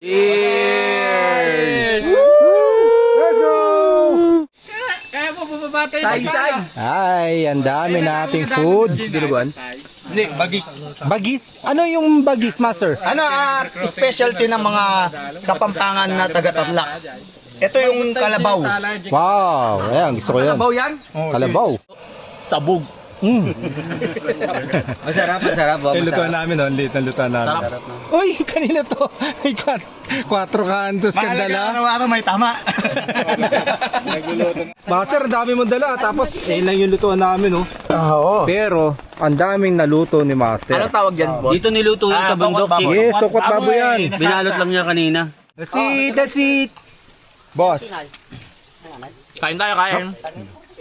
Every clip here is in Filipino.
Cheers! Let's go! Kaya mo bumabatay. Say. Ay, ang dami nating food. Dinuguan? Hindi, bagis. Bagis? Ano yung bagis, master? Ano, specialty ng mga Kapampangan na taga-Tarlac. Ito yung kalabaw. Wow, ayan, gusto ko yan. Kalabaw yan? Kalabaw. Sabog. Masarap, masarap. Yung lutuan namin, no? Late na lutuan namin. Uy, kanina to. May 4 kantos ka Mahalaga dala. araw-araw may tama. Master, ang dami mong dala. Tapos, lang yung lutuan namin, no? Oo. Pero, ang daming naluto ni Master. Anong tawag dyan, boss? Dito niluto yun sa bundok. Yes, tukot baboy yan. Binalot lang niya kanina. That's it, that's it. Boss. Kain tayo, kain.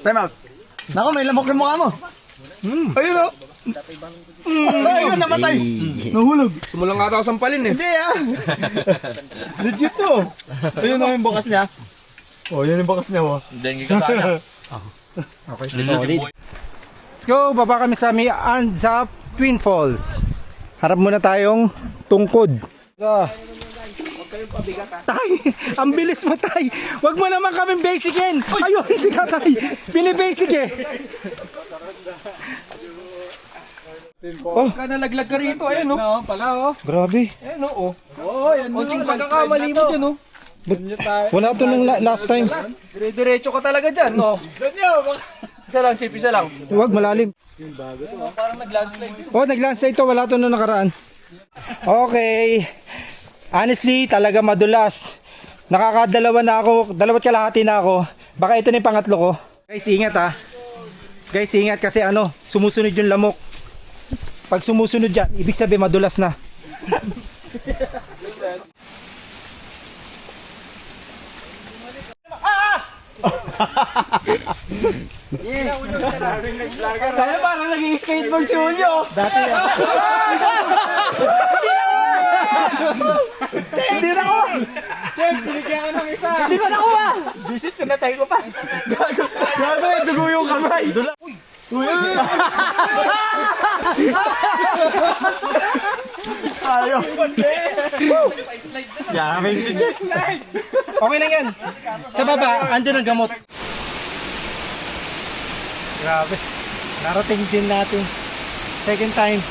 Time out. Naku, may lamok yung mukha mo. Ayun o. Ayun, namatay. Nahulog. Sumulang nga ako sampalin eh. Hindi ah. Legit to. Ayun o yung bakas niya. Oh, yun yung bakas niya mo. Dengue ka sana. Okay, solid. Let's go, baba kami sa Anzap Twin Falls. Harap muna tayong tungkod. Tay, ang bilis mo tay. Wag mo naman kaming basicin. Ayun si Tay. Binibasic eh. Oh, Nalaglag ka rito, ayun, no? Pala, oh. grabe. Ayun, oh. Oo, yan, no. Pagkakamali mo dyan, no? Wala to nung last time. Dire-diretso ka talaga dyan, no? Isa lang, chip, isa lang. Wag malalim. Parang nag-landslide. Oh, nag-landslide to. Wala to nung nakaraan. Okay. Honestly, talaga madulas. Nakakadalawa na ako, 2 kalahati na ako. Baka ito na yung pangatlo ko. Guys, ingat ha. Guys, ingat kasi sumusunod yung lamok. Pag sumusunod yan, ibig sabihin madulas na. Kaya parang nag-i-skateboard si Julio. Dati ah. Hindi na ko. Binigyan ka ng isa. Hindi ko nakuha. Visit, pinatay ko pa. Gago, dugo yung kamay. Ayaw. Yamin si Jeff. Okay na yan. Sa baba, andun ang gamot. Grabe. Narating din natin. Second time.